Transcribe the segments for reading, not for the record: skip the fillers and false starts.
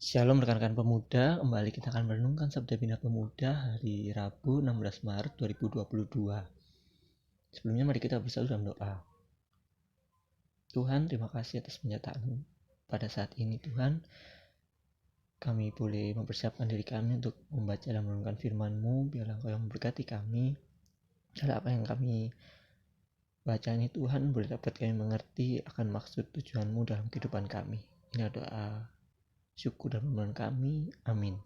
Shalom rekan-rekan pemuda, kembali kita akan merenungkan Sabda Bina Pemuda hari Rabu 16 Maret 2022. Sebelumnya mari kita bersatu dalam doa. Tuhan, terima kasih atas penyertaan pada saat ini Tuhan. Kami boleh mempersiapkan diri kami untuk membaca dan merenungkan firman-Mu. Biarlah Engkau yang memberkati kami. Biarlah apa yang kami baca ini Tuhan boleh dapat kami mengerti akan maksud tujuan-Mu dalam kehidupan kami. Ini doa syukur dan permohonan kami. Amin.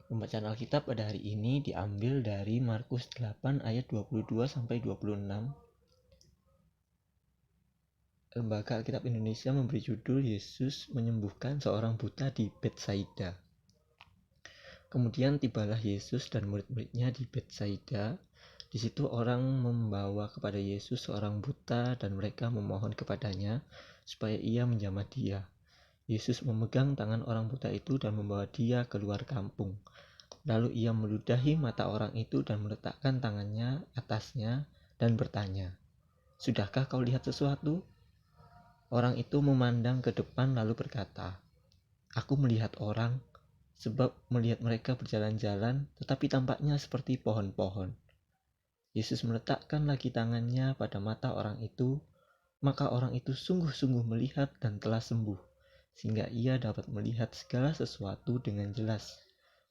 Pembacaan Alkitab pada hari ini diambil dari Markus 8 ayat 22 sampai 26. Lembaga Alkitab Indonesia memberi judul Yesus menyembuhkan seorang buta di Betsaida. Kemudian tibalah Yesus dan murid-muridnya di Betsaida. Di situ orang membawa kepada Yesus seorang buta dan mereka memohon kepadanya supaya ia menjamah dia. Yesus memegang tangan orang buta itu dan membawa dia keluar kampung. Lalu ia meludahi mata orang itu dan meletakkan tangannya atasnya dan bertanya, "Sudahkah kau lihat sesuatu?" Orang itu memandang ke depan lalu berkata, "Aku melihat orang, sebab melihat mereka berjalan-jalan, tetapi tampaknya seperti pohon-pohon." Yesus meletakkan lagi tangannya pada mata orang itu, maka orang itu sungguh-sungguh melihat dan telah sembuh, sehingga ia dapat melihat segala sesuatu dengan jelas.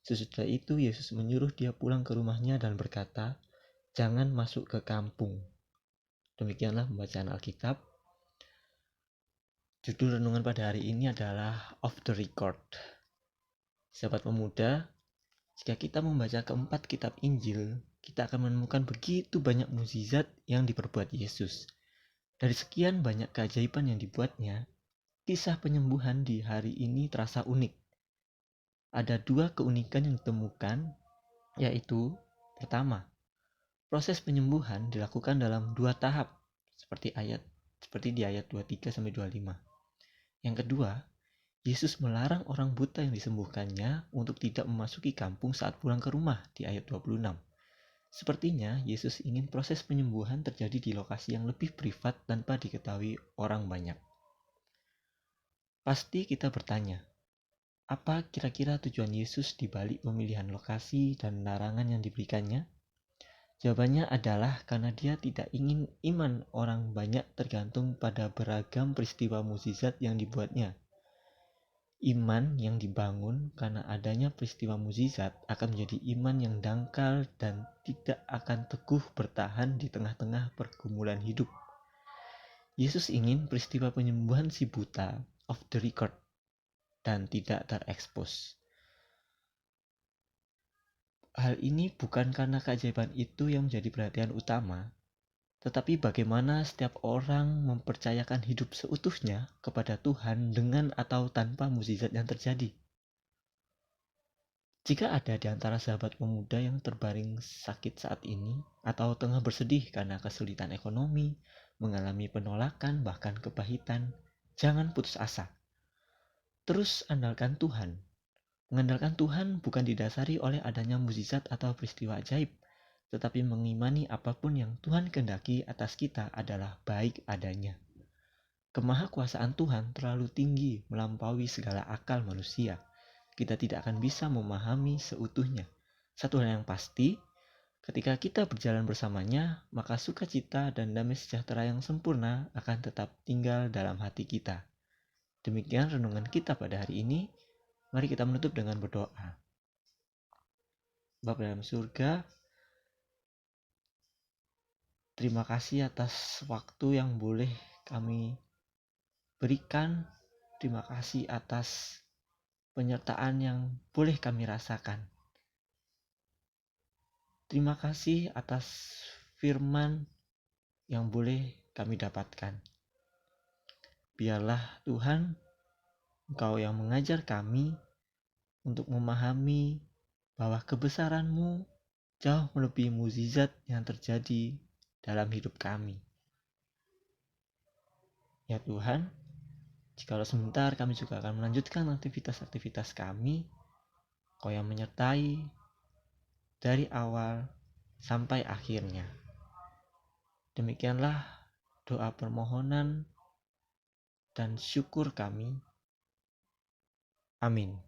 Sesudah itu Yesus menyuruh dia pulang ke rumahnya dan berkata, "Jangan masuk ke kampung." Demikianlah pembacaan Alkitab. Judul renungan pada hari ini adalah Off the Record. Sahabat pemuda, jika kita membaca keempat kitab Injil, kita akan menemukan begitu banyak mukjizat yang diperbuat Yesus. Dari sekian banyak keajaiban yang dibuatnya, kisah penyembuhan di hari ini terasa unik. Ada dua keunikan yang ditemukan, yaitu pertama, proses penyembuhan dilakukan dalam dua tahap, seperti di ayat 23 sampai 25. Yang kedua, Yesus melarang orang buta yang disembuhkannya untuk tidak memasuki kampung saat pulang ke rumah di ayat 26. Sepertinya Yesus ingin proses penyembuhan terjadi di lokasi yang lebih privat tanpa diketahui orang banyak. Pasti kita bertanya, apa kira-kira tujuan Yesus di balik pemilihan lokasi dan larangan yang diberikannya? Jawabannya adalah karena dia tidak ingin iman orang banyak tergantung pada beragam peristiwa mukjizat yang dibuatnya. Iman yang dibangun karena adanya peristiwa mukjizat akan menjadi iman yang dangkal dan tidak akan teguh bertahan di tengah-tengah pergumulan hidup. Yesus ingin peristiwa penyembuhan si buta off the record dan tidak terekspos. Hal ini bukan karena keajaiban itu yang menjadi perhatian utama, tetapi bagaimana setiap orang mempercayakan hidup seutuhnya kepada Tuhan dengan atau tanpa mukjizat yang terjadi. Jika ada di antara sahabat pemuda yang terbaring sakit saat ini, atau tengah bersedih karena kesulitan ekonomi, mengalami penolakan, bahkan kepahitan, jangan putus asa. Terus andalkan Tuhan. Mengandalkan Tuhan bukan didasari oleh adanya mukjizat atau peristiwa ajaib, tetapi mengimani apapun yang Tuhan kehendaki atas kita adalah baik adanya. Kemahakuasaan Tuhan terlalu tinggi melampaui segala akal manusia. Kita tidak akan bisa memahami seutuhnya. Satu hal yang pasti, ketika kita berjalan bersamanya, maka sukacita dan damai sejahtera yang sempurna akan tetap tinggal dalam hati kita. Demikian renungan kita pada hari ini. Mari kita menutup dengan berdoa. Bapa dalam surga, terima kasih atas waktu yang boleh kami berikan. Terima kasih atas penyertaan yang boleh kami rasakan. Terima kasih atas firman yang boleh kami dapatkan. Biarlah Tuhan, Engkau yang mengajar kami untuk memahami bahwa kebesaran-Mu jauh melebihi mukjizat yang terjadi dalam hidup kami. Ya Tuhan, jikalau sebentar kami juga akan melanjutkan aktivitas-aktivitas kami, Kau yang menyertai dari awal sampai akhirnya. Demikianlah doa permohonan dan syukur kami. Amin.